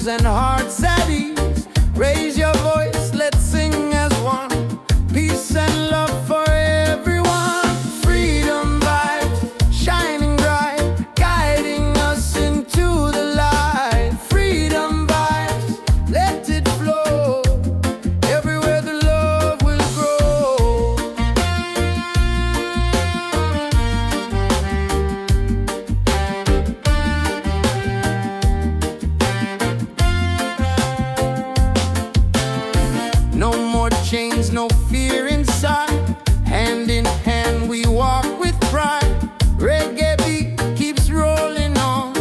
minds and hearts at ease. Raise your voice, let's sing as one. Peace and love for everyone. Freedom vibes, shining bright, guiding us into the light. Freedom vibes, let it flow. Everywhere the love will grow. No more chains, no fear inside. Hand in hand we walk with pride. Reggae beat keeps rolling on.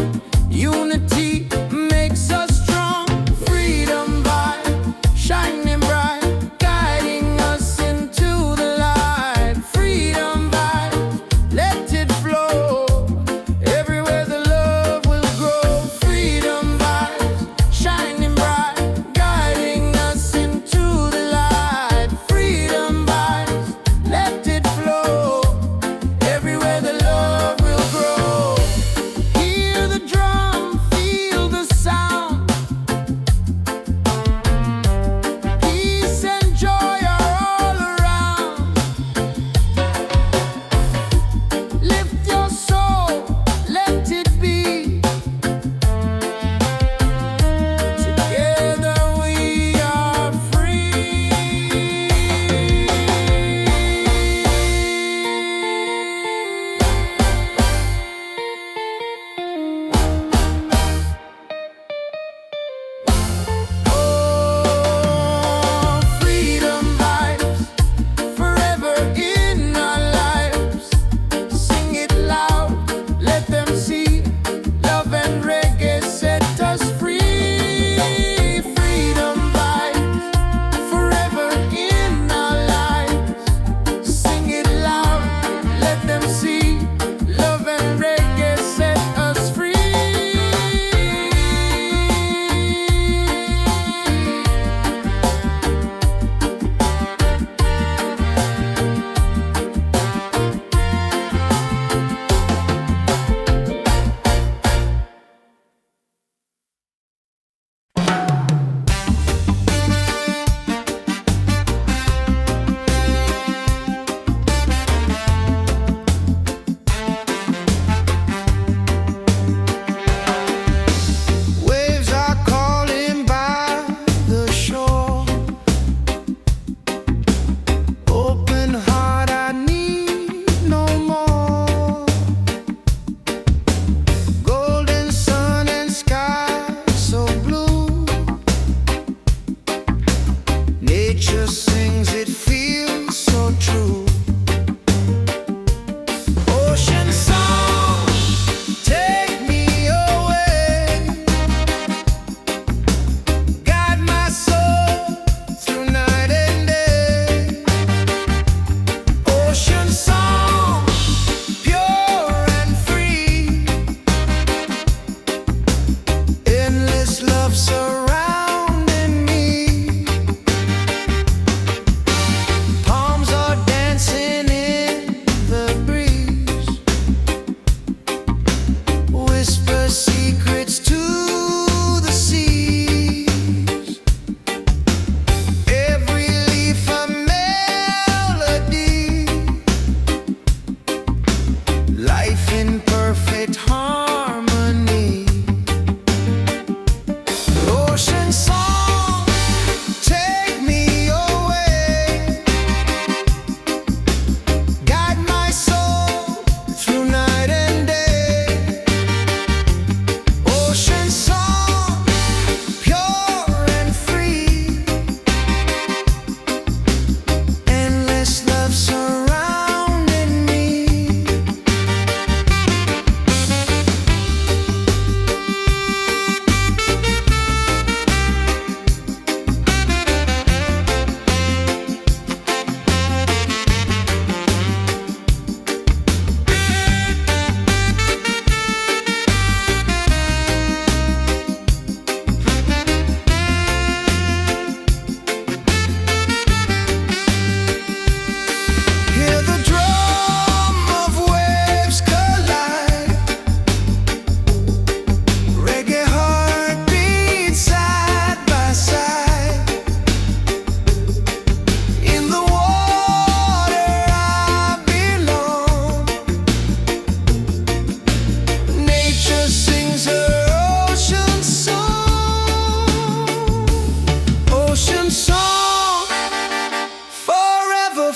Unity makes us strong. Freedom vibe, shining bright, guiding us into the light. Freedom vibe, let it flow. Everywhere the love will grow. Freedom vibes, shining bright, guiding us into the light. Freedom vibes,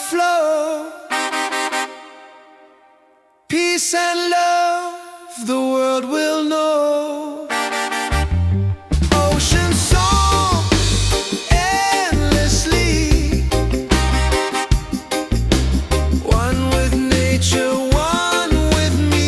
flow, peace and love, the world will know. Ocean song, endlessly, one with nature, one with me.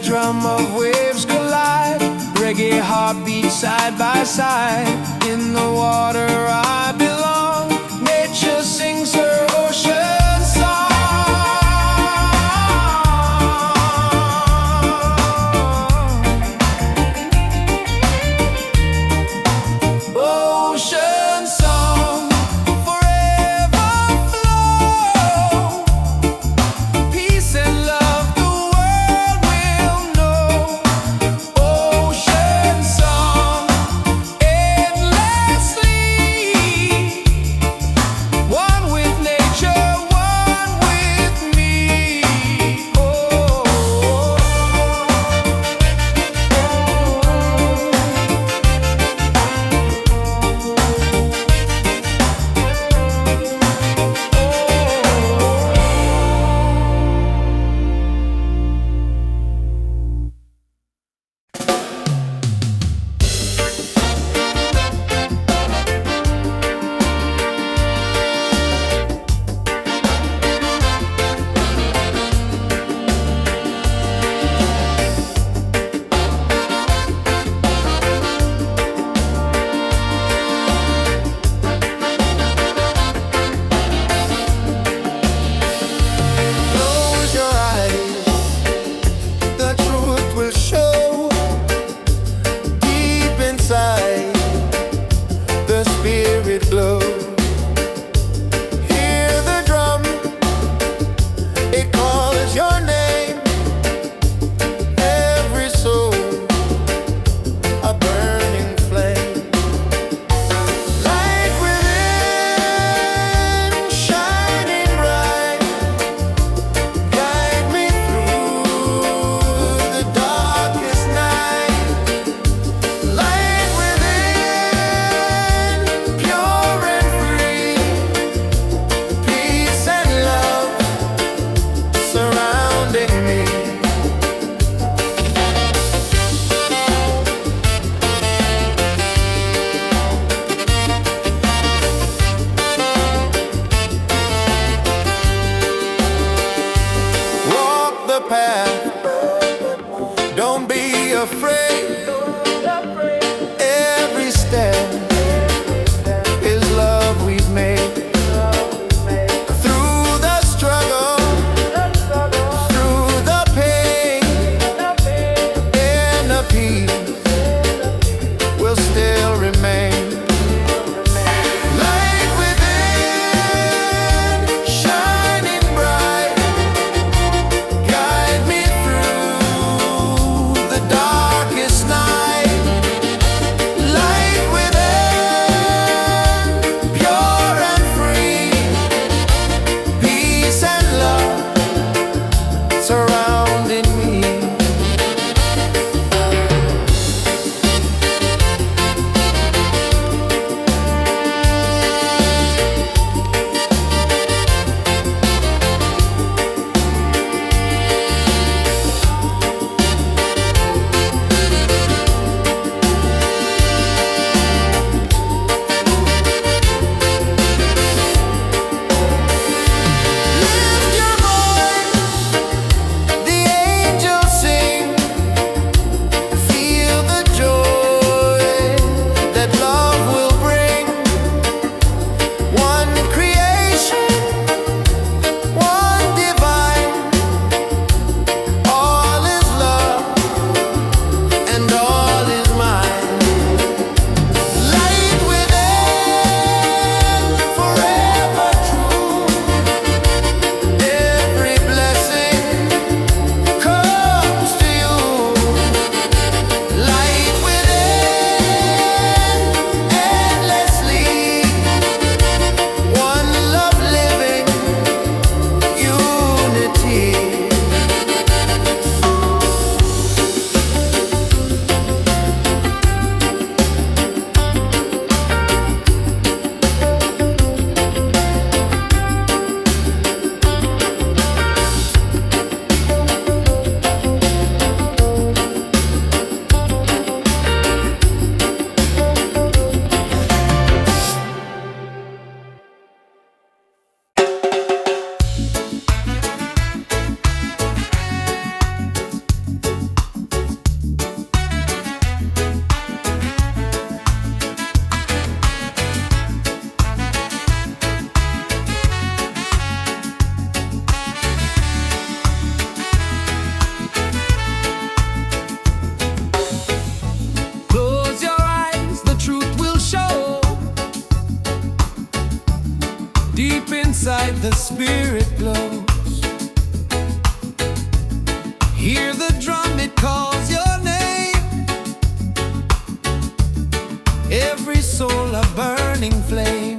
Drum of waves collide, reggae heartbeats side by side. In the water I belong, nature sings her ocean song. Ocean song, forever flow, peace and love. Endless afraid. Every step is love we've made. Through the struggle, through the pain, inner peace will still remain. Light within, shining bright, guide me through the darkest night. Light within, pure and free, peace and love surrounding me. Lift your voice, the angels sing. Feel the joy that love will bring. One creation, one divine. All is love and all is mine. Light within, forever true. Every blessing comes to you. Light within, endlessly. One love living, unity. Close your eyes, the truth will show. Deep inside the spirit glows. Hear the drum, it calls your name. Every soul a burning flame.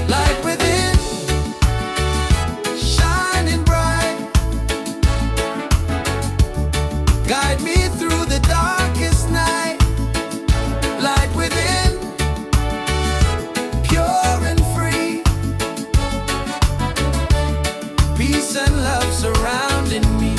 Light within, shining bright. Guide me through the darkest night. Light within, pure and free, peace and love surrounding me.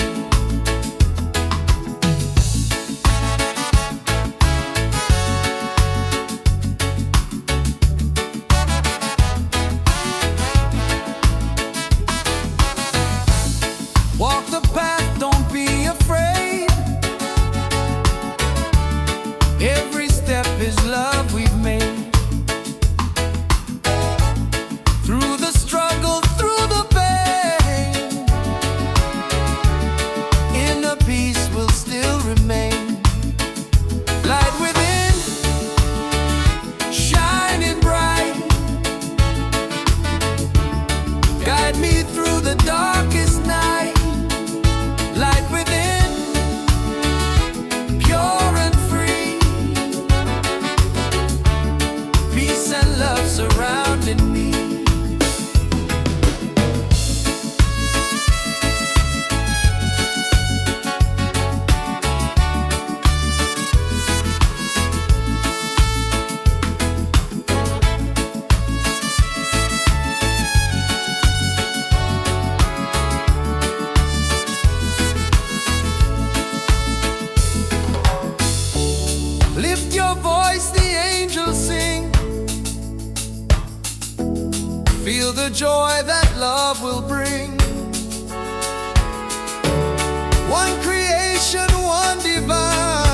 Walk the path, don't be afraid. Every step is love we've made. Through the struggle, through the pain, inner peace will still remain. Light within, shining bright. Guide me through the darkest night. Light within, pure and free, peace and love surrounding me. Lift your voice, the angels sing. Feel the joy that love will bring. One creation, one divine.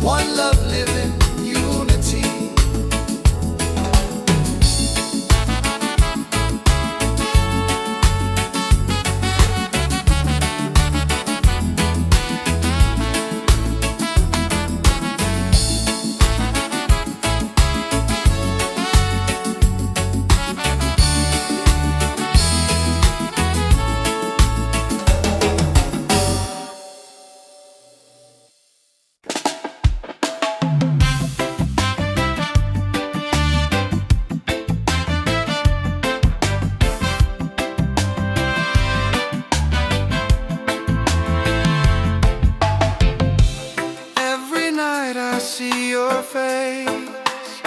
one love living unity. I see your face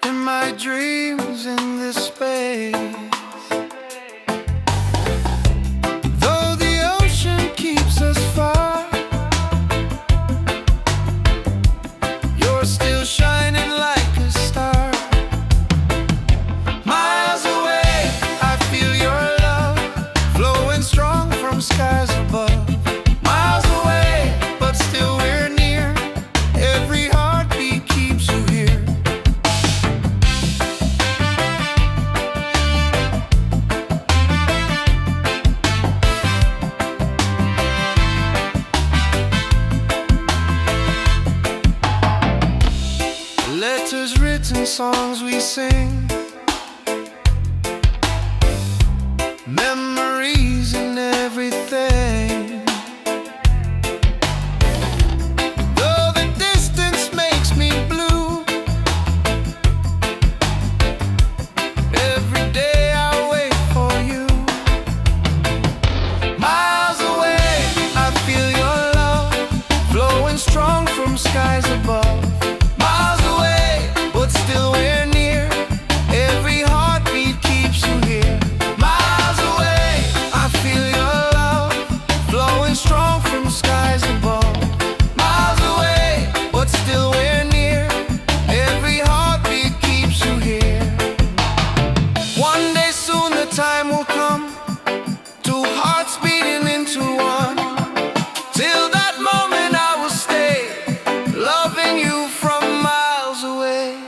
in my dreams in this space. Though the ocean keeps us far, you're still shining like a star. Miles away, I feel your love flowing strong from skies above. Letters written, songs we sing, memories and everything. Though the distance makes me blue, every day I wait for you. Miles away, I feel your love flowing strong from skies above. Time will come, two hearts beating into one. Till that moment I will stay, loving you from miles away.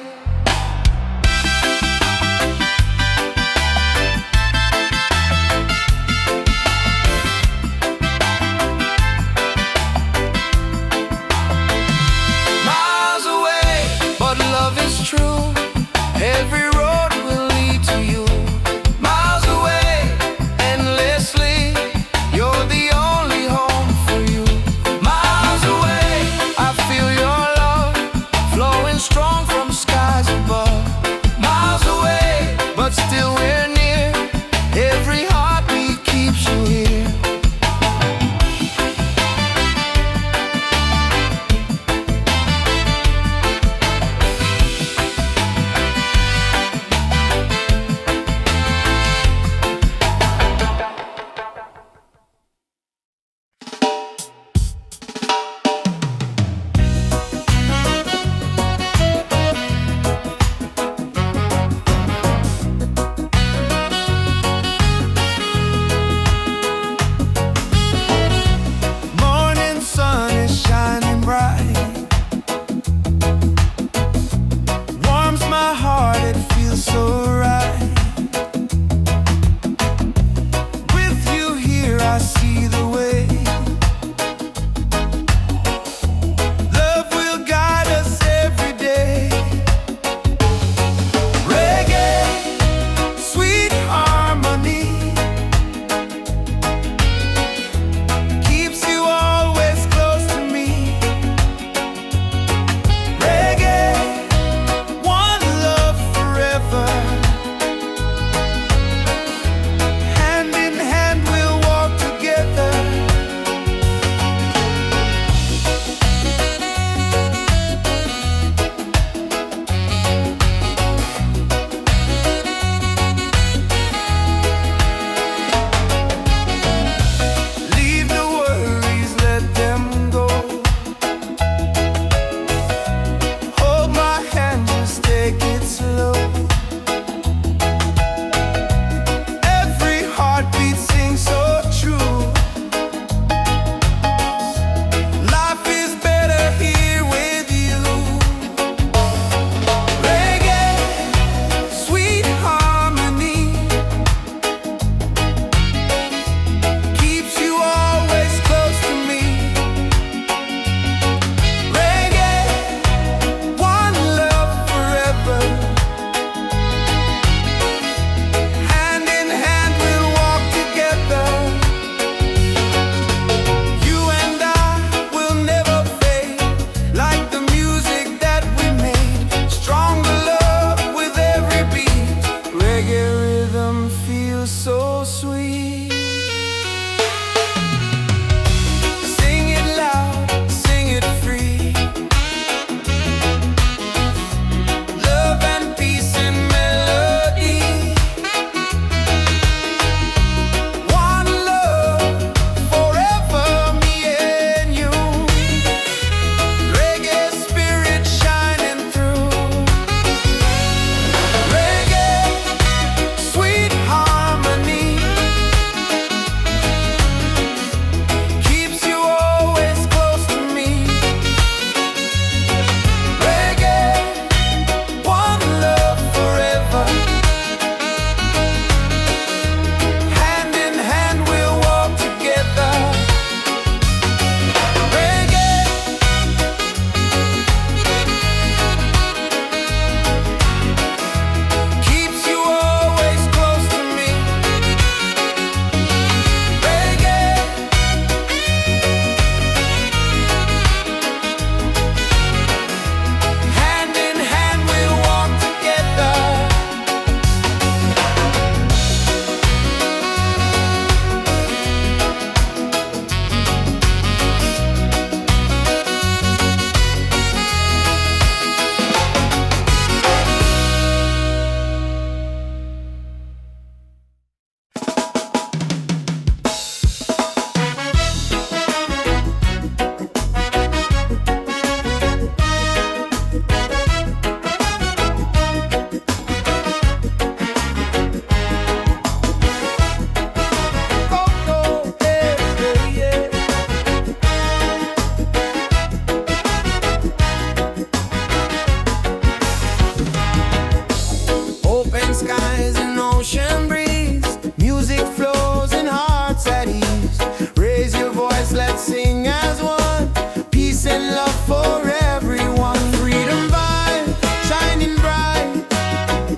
let's sing as one. Peace and love for everyone. Freedom vibe, shining bright,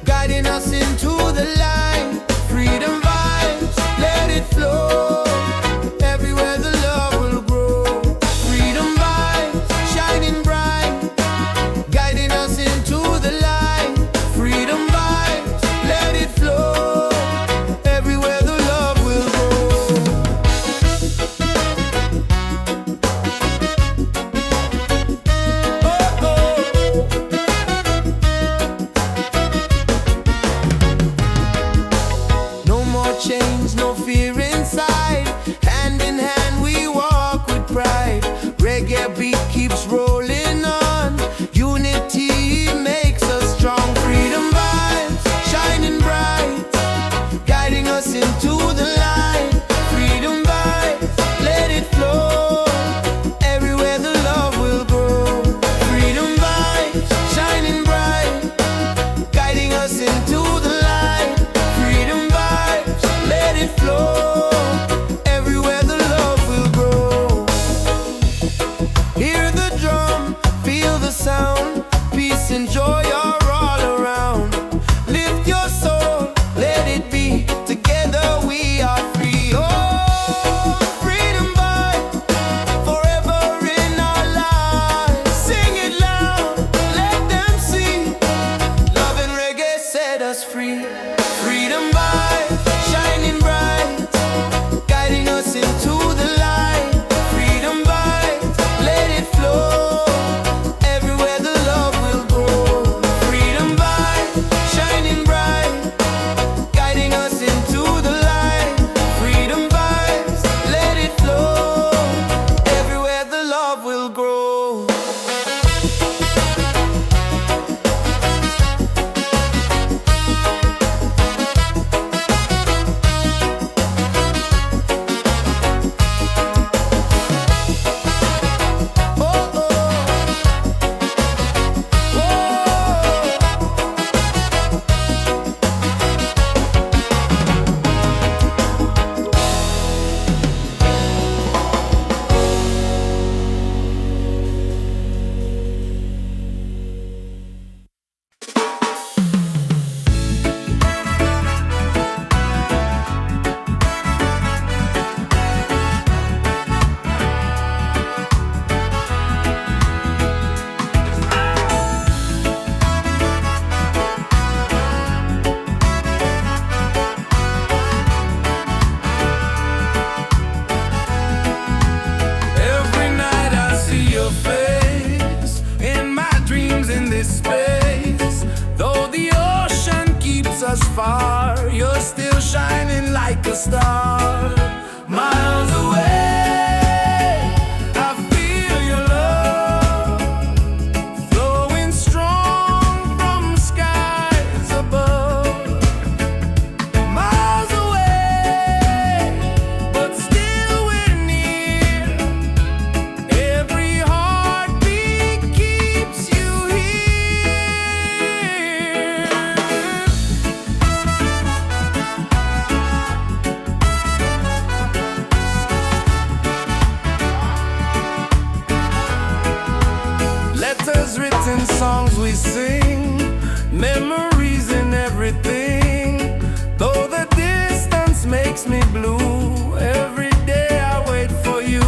guiding us into the light. Freedom vibes, let it flow. Everywhere the love will grow. Freedom vibes, shining bright, guiding us into the light. Freedom vibes, let it flow. Everywhere the love will grow. Oh, oh. No more chains, no fear inside. Hand in hand we walk with pride. Reggae beat keeps rolling on. Unity makes us strong. Freedom vibes, shining bright, guiding us into the light. Freedom vibes, let it flow. Everywhere the love will grow. Freedom vibes, shining bright, guiding us into the light. Freedom vibes, let it flow. Everywhere the love will grow. Hear the drum, feel the sound. Peace and joy are all around. Lift your soul, let it be. Together we are free. Oh, freedom vibe, forever in our lives. Sing it loud, let them see. Love and reggae set us free. Freedom vibe, shining bright, guiding us into the light. Freedom vibe, let it flow. Everywhere the love will grow. Freedom vibe, shining bright, guiding us into the light. Freedom vibes, let it flow. Everywhere the love will grow. Oh, oh. Every night I see your face in my dreams in this space. Though the ocean keeps us far, you're still shining like a star. Miles away, I feel your love flowing strong from skies above. Miles away, but still we're near. Every heartbeat keeps you here. Letters written, songs we sing, memories in everything. Though the distance makes me blue, every day I wait for you.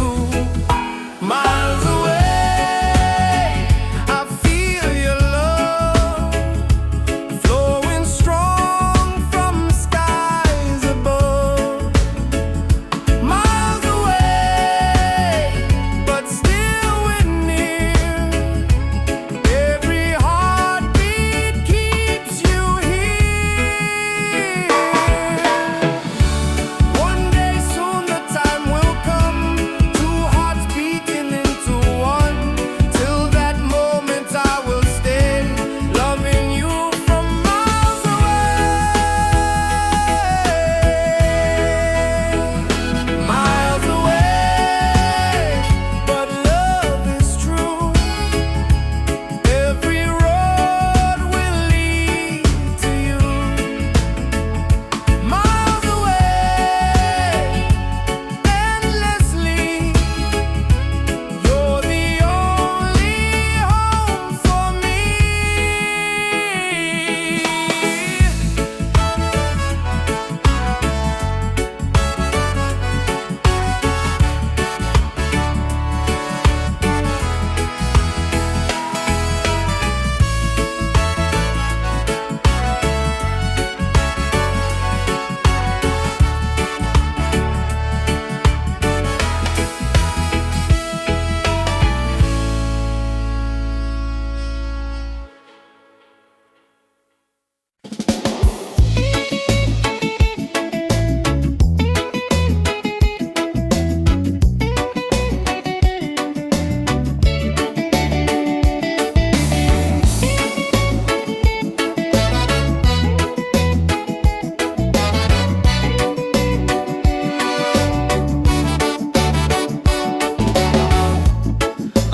Miles away, I feel your love flowing strong from skies above. Miles away, but still we're near. Every heartbeat keeps you here. One day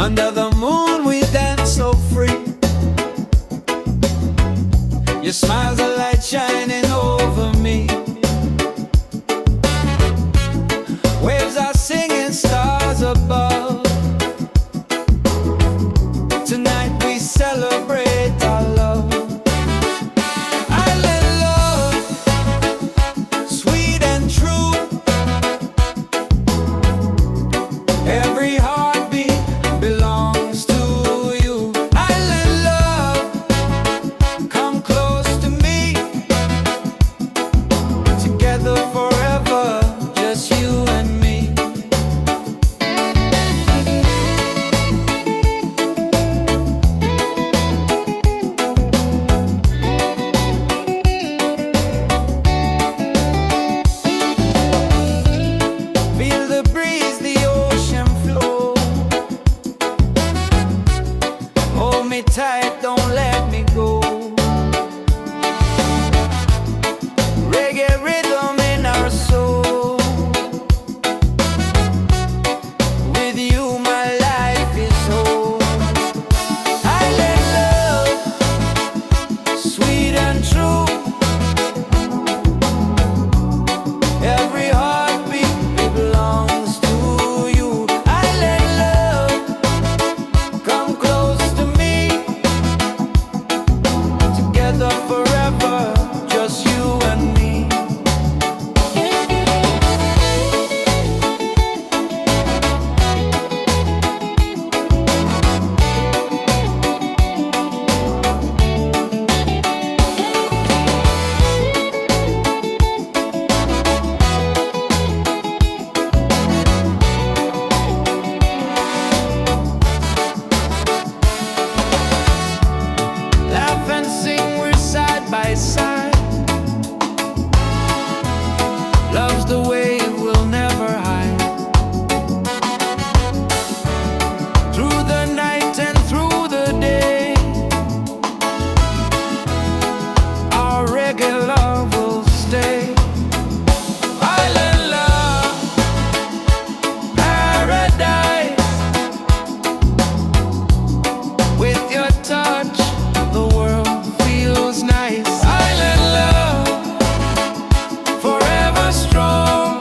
Under the moon we dance so free. Your smile's a light shining over me. Waves are singing, stars above. Tonight we celebrate our love. Island love, sweet and true. Every heartbeat belongs to you. Island love, come close to me. Together forever, just you and me. Feel the breeze, the ocean flow. Hold me tight, don't let me go. Reggae rhythm in our soul. With you my life is whole. Island love, sweet and true. Every heartbeat belongs to you. Island love, come close to me. Together forever, just you and me. Laugh and sing, we're side by side. Love's the way we'll never hide. Through the night and through the day, our reggae love will stay. Island love, paradise. With your touch, the world feels nice. Island love, forever strong.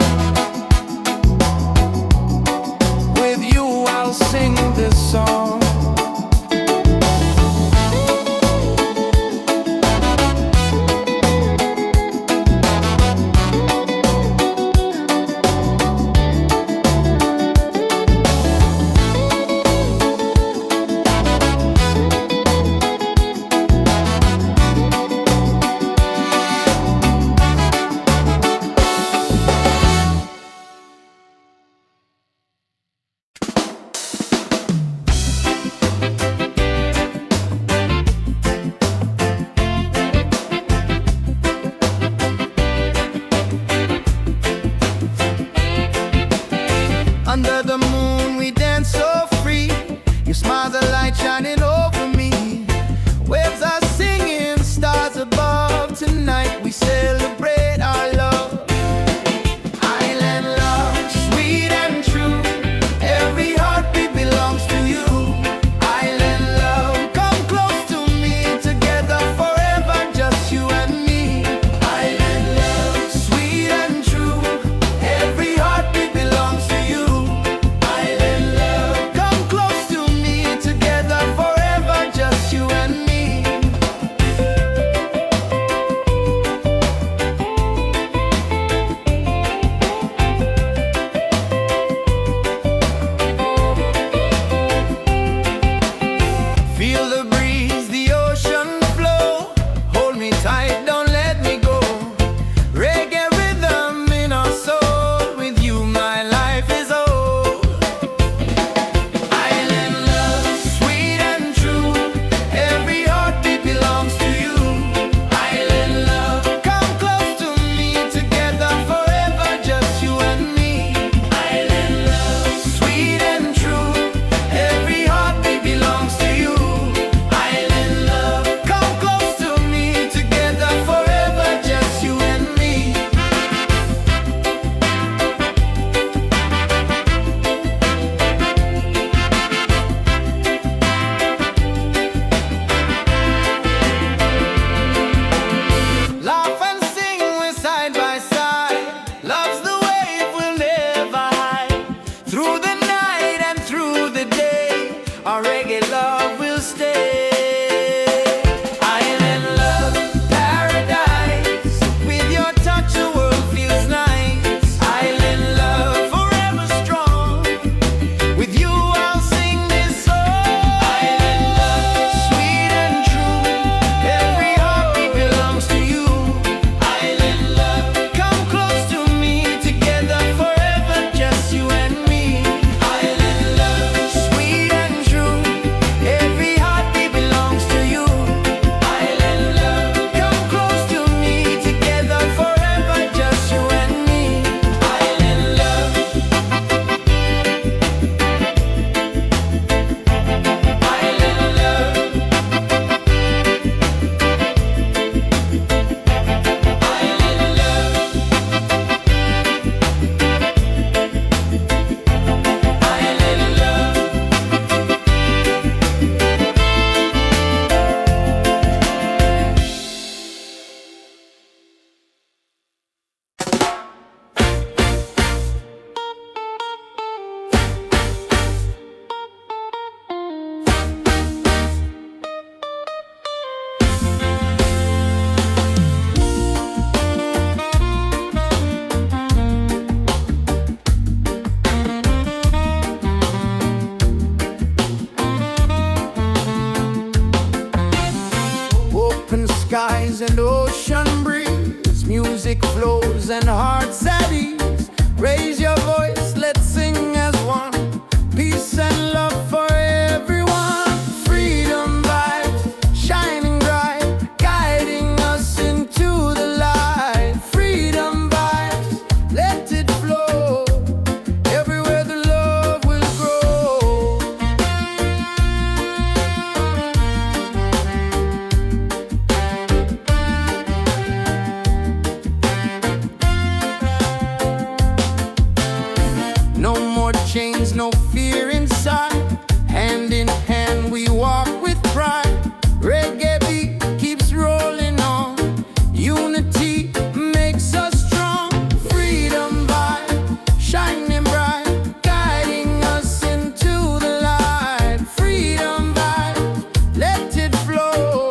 With you I'll sing this song. Under the moon we dance so free. Your smile's a light shining over me. Waves are singing, stars above. Tonight we celebrate our love. Island love, sweet and true. Every heartbeat belongs to you. Island love, come close to me. Together forever, just you and me. Island love, sweet and true. Every heartbeat belongs to you. Island love, come close to me. Together forever. flows and hearts at ease. Raise your voice, let's sing as one. Peace and love for everyone. Freedom vibes, shining bright, guiding us into the light. Freedom vibes, let it flow. Everywhere the love will grow. No more chains, no fear inside. Hand in hand we walk with pride. Reggae beat keeps rolling on. Unity makes us strong. Freedom vibe, shining bright, guiding us into the light. Freedom vibe, let it flow.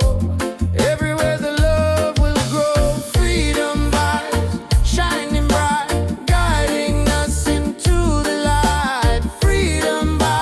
Everywhere the love will grow. Freedom vibes, shining bright, guiding us into the light. Freedom vibes.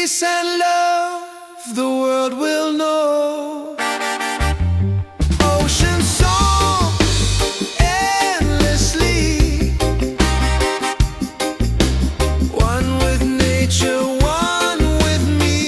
peace and love the world will know. Ocean song endlessly, one with nature, one with me.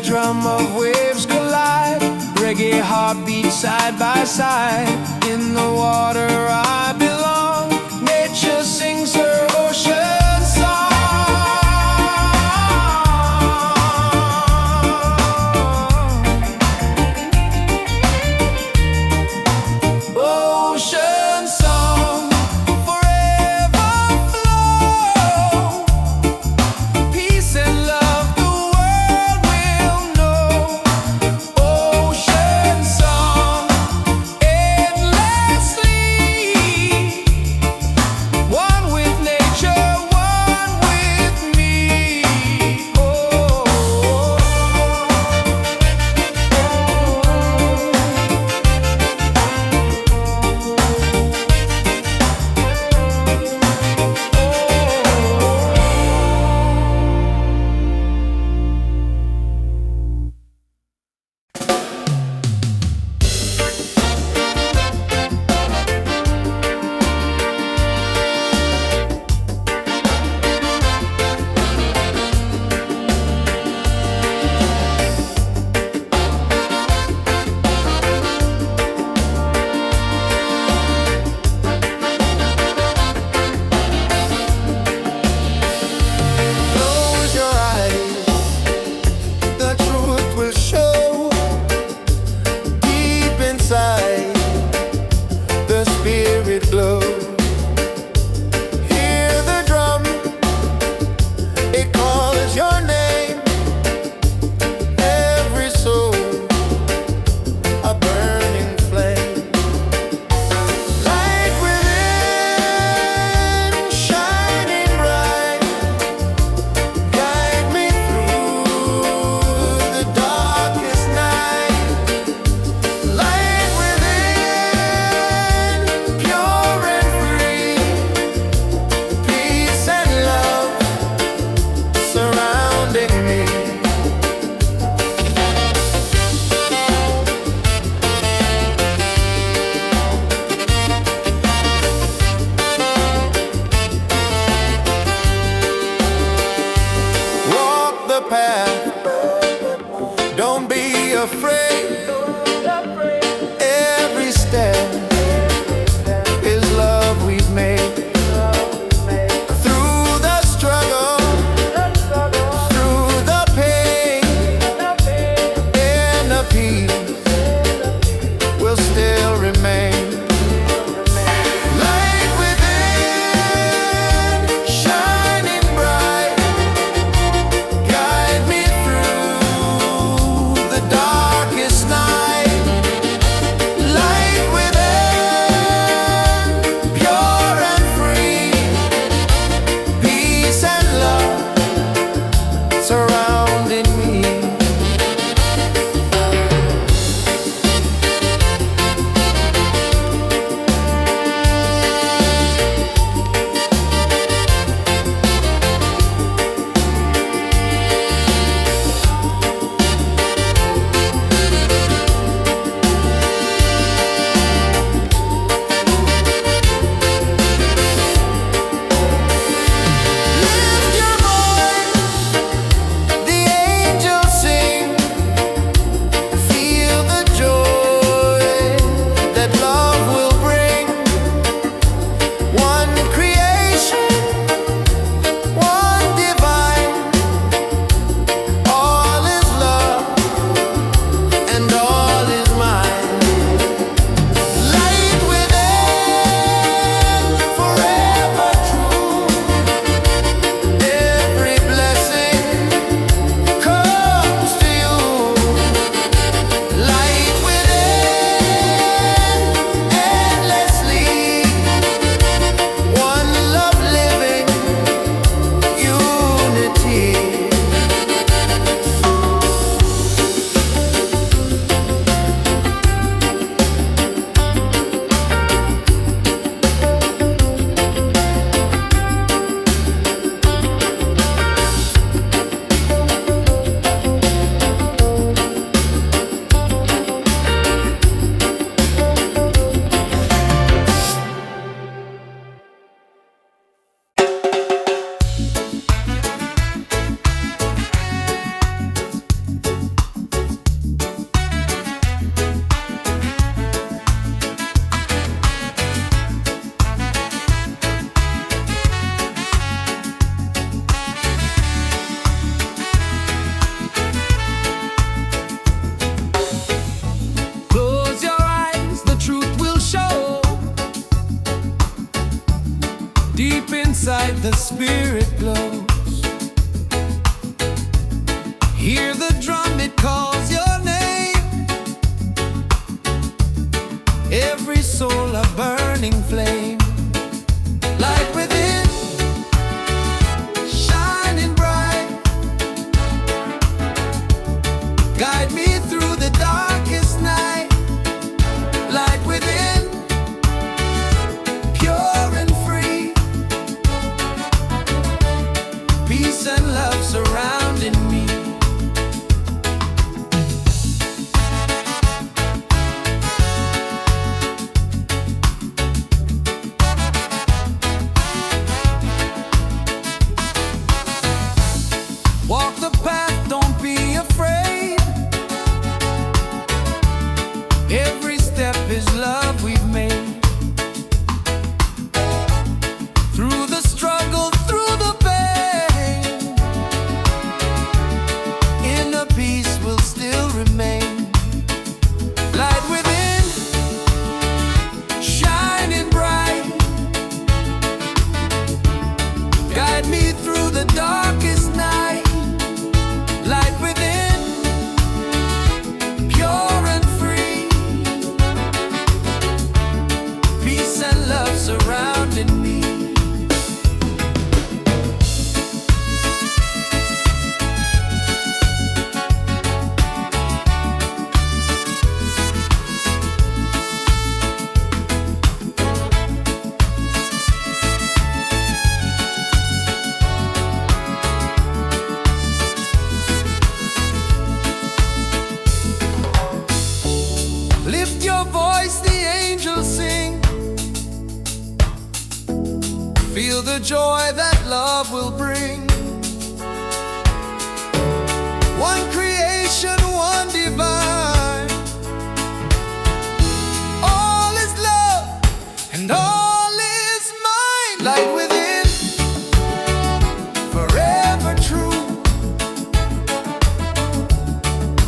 Drum of waves collide, reggae heartbeat side by side. In the water I belong, nature sings her ocean song. Ocean song, forever flow, peace and love. Ocean song, endlessly. light the spirit glows. Hear the drum, it calls your name. Every soul a burning flame. Light within, shining bright. Guide me through the darkest night. Light within, pure and free. Peace and love surrounding me. Walk the path, don't be afraid. Every step is love we've made. Through the struggle, through the pain, inner peace will still remain. Light within, shining bright. Guide me through the darkest night. Light within, pure and free. Peace and love surrounding me. Lift your voice, the angels sing. Feel the joy that love will bring. One creation, one divine. All is love and all is mine. Light within, forever true.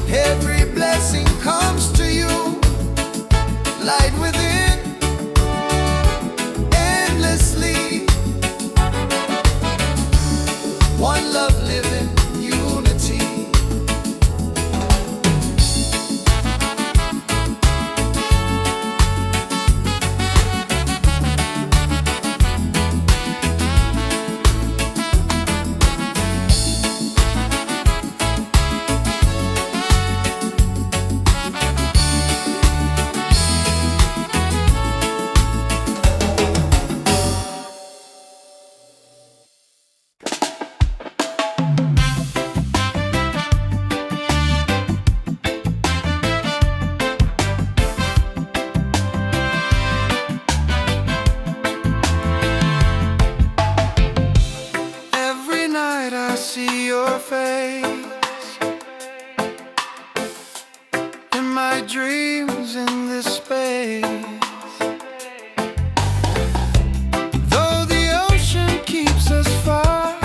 Every blessing comes to you. Light within, endlessly. One love living, unity. Every night I see your face in my dreams in this space. Though the ocean keeps us far,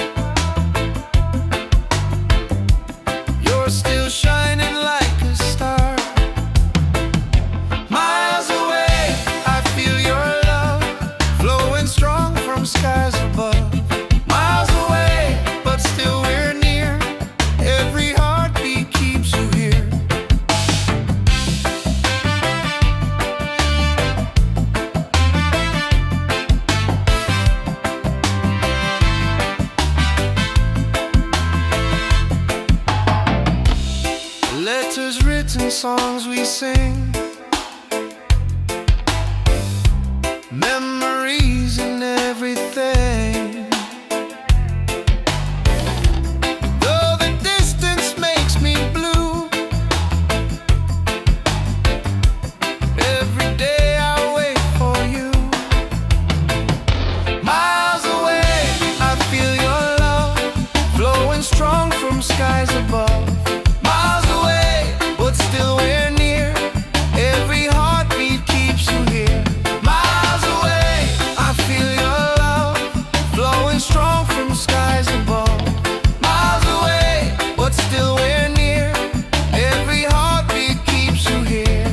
you're still shining like a star. Miles away, I feel your love flowing strong from skies above. Miles away, but still we're near. Every heartbeat keeps you here. Letters written, songs we sing, memories and everything. Though the distance makes me blue, every day I wait for you. Miles away, I feel your love flowing strong from skies above. Miles away, but still we're near. Every heartbeat keeps you here. Miles away, I feel your love flowing strong from skies above. Miles away, but still we're near. Every heartbeat keeps you here.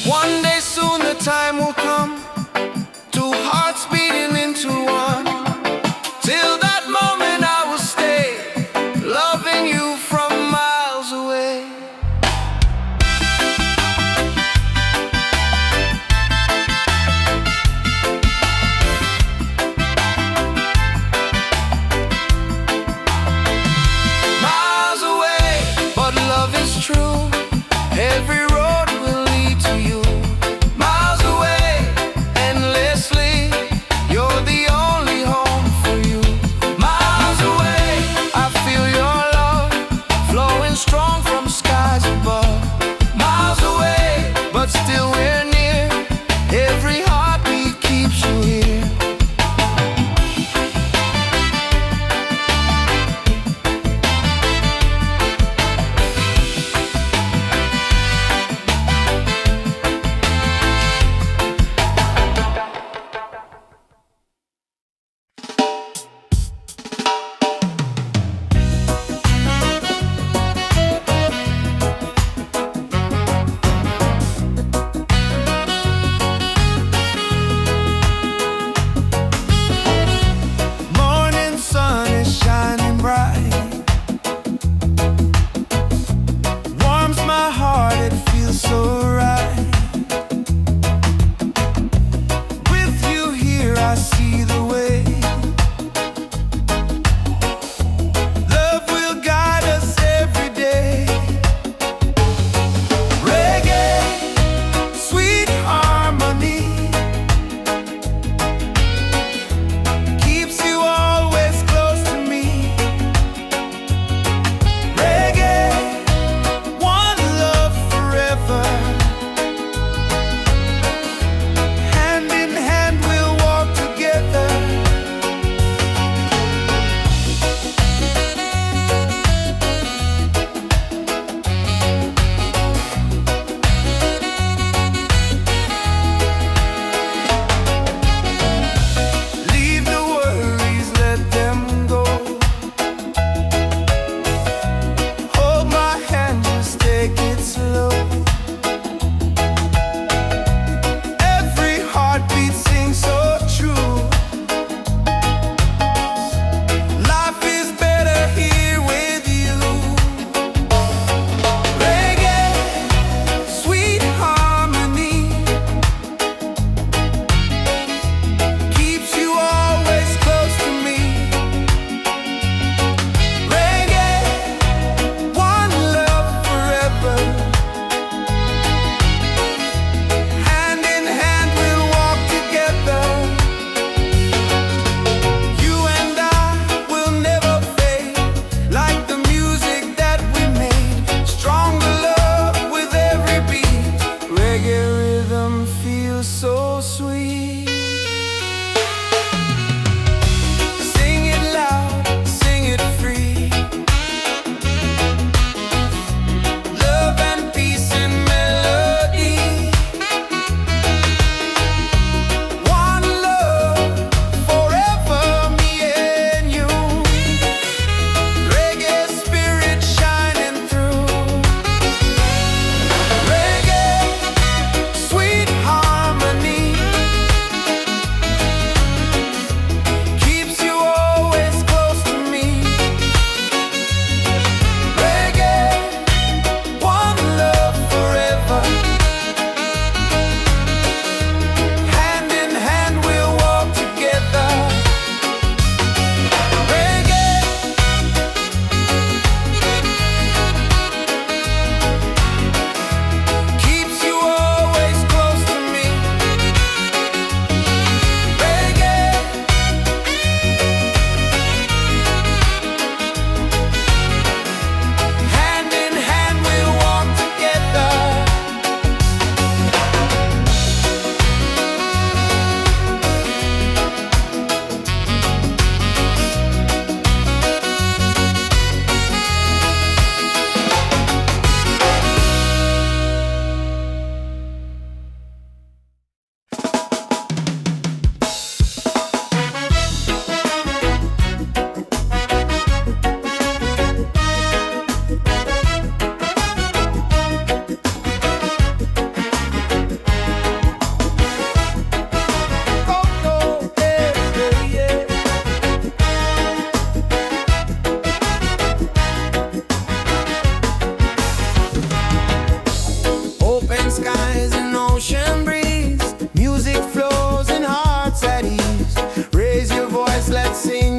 One day soon the time will come, two hearts beating into one.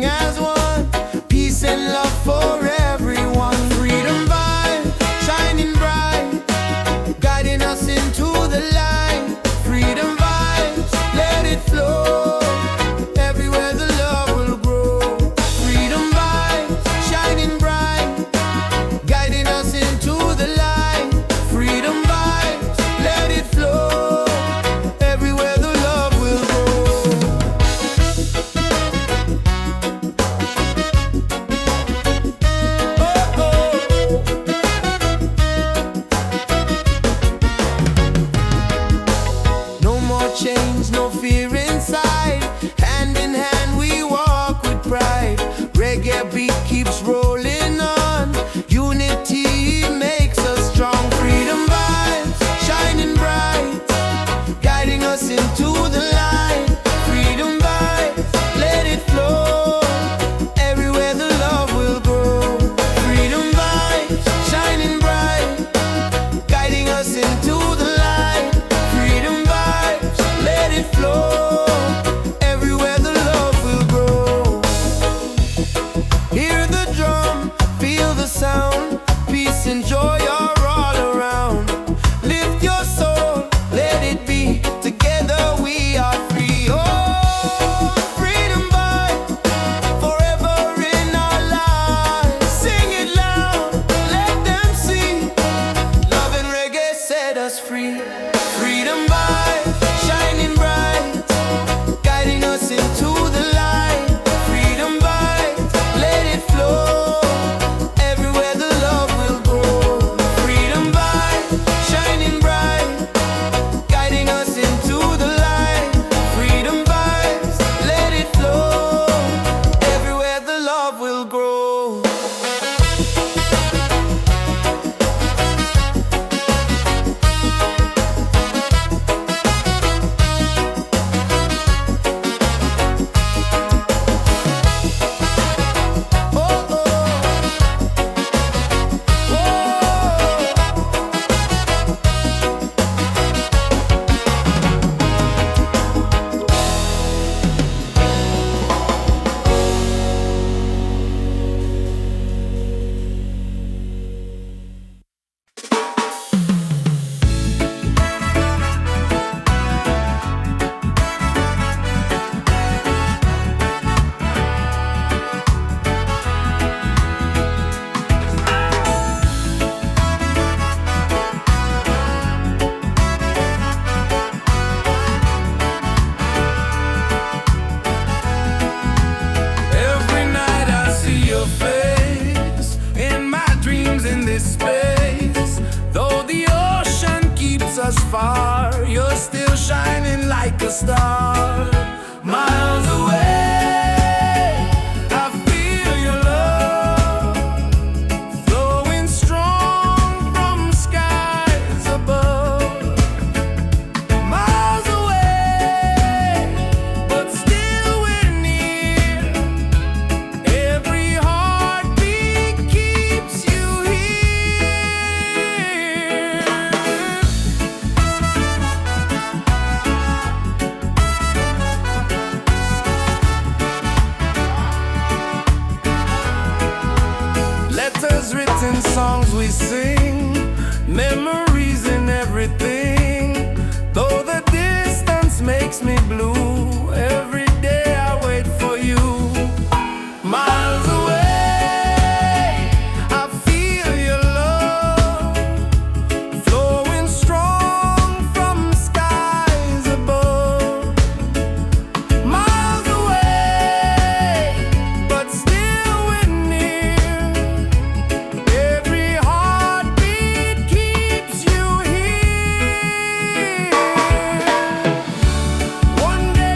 sing as one. Peace and love for everyone. Freedom vibe, shining bright, guiding us into the light. Freedom vibes, let it flow. Everywhere the love will grow. Freedom vibes, shining bright, guiding us into the light. Freedom vibes, let it flow. Everywhere the love will grow. Oh, oh. No more chains, no fear inside. Hand in hand we walk with pride. Reggae beat keeps rolling on. Unity makes us strong. Freedom vibes, shining bright, guiding us into the light. Freedom vibes, let it flow. Everywhere the love will grow. Freedom vibes, shining bright, guiding us into the light. Freedom vibes, let it flow. Everywhere the love will grow. Hear the drum, feel the sound. Peace and joy are all around. Lift your soul, let it be. Together we are free. Oh, freedom vibe, forever in our lives. Sing it loud, let them see. Love and reggae set us free. Freedom vibe, shining bright, guiding us into the light. Freedom vibes, let it flow. Everywhere the love will grow. Freedom vibes, shining bright, guiding us into the light. Freedom vibes, let it flow. Everywhere the love will grow. Oh, oh. Every night I see your face in my dreams in this space. Though the ocean keeps us far, you're still shining like a star. Miles away, I feel your love flowing strong from skies above. Miles away, but still we're near. Every heartbeat keeps you here. Letters written, songs we sing, memories in everything. Though the distance makes me blue, every day I wait for you. Miles away, I feel your love flowing strong from skies above. Miles away, but still we're near. Every heartbeat keeps you here. One day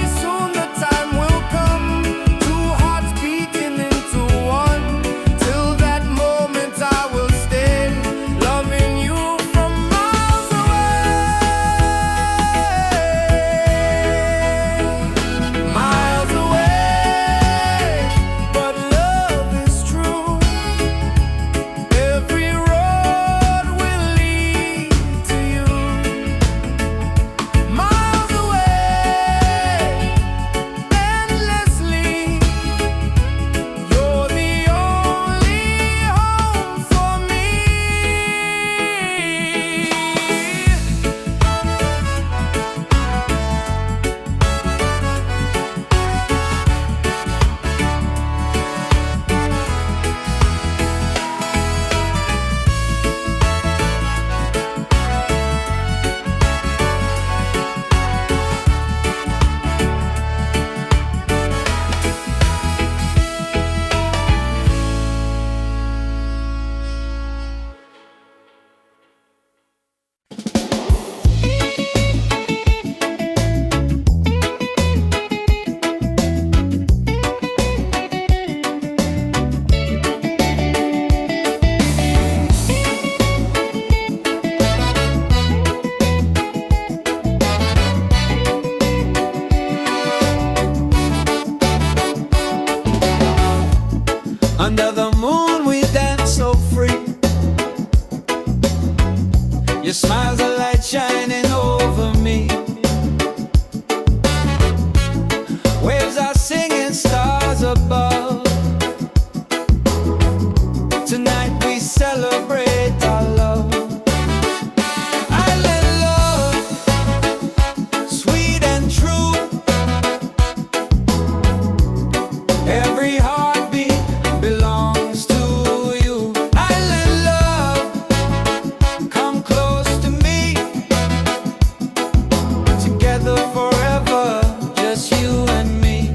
Under the moon we dance so free. Your smile's a light shining over me. Waves are singing, stars above. Tonight we celebrate our love. Island love, sweet and true. Every heartbeat belongs to you. Island love, come close to me. Together forever, just you and me.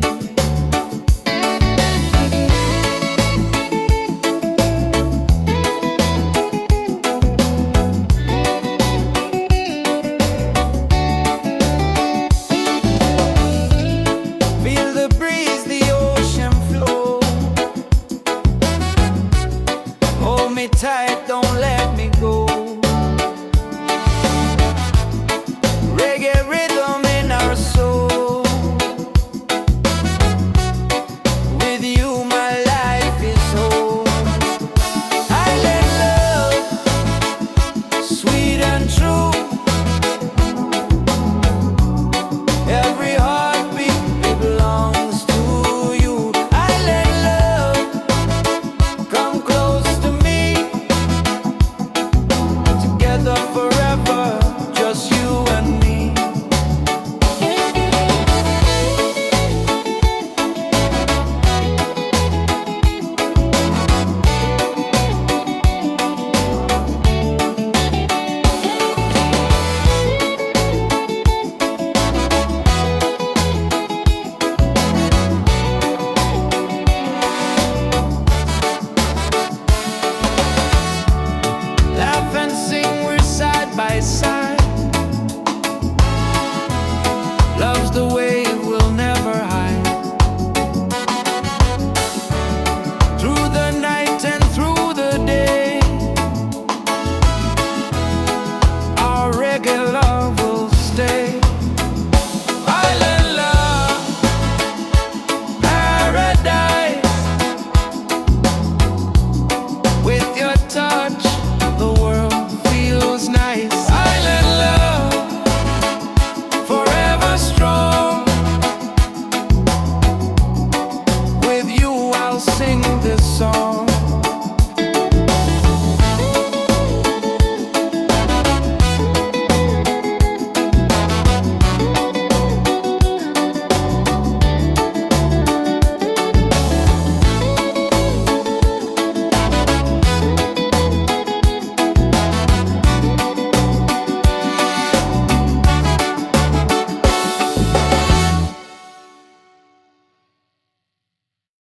Feel the breeze, the ocean flow. Hold me tight, don't let me go. Reggae rhythm in our soul. With you my life is whole. Island love, sweet and true. Every heartbeat belongs to you. Island love, come close to me. Together forever, just you and me. Laugh and sing, we're side by side. Love's the way we'll never hide. Through the night and through the day, our reggae love will stay. Island love, paradise. With your touch, the world feels nice. Island love, forever strong. With you I'll sing this song.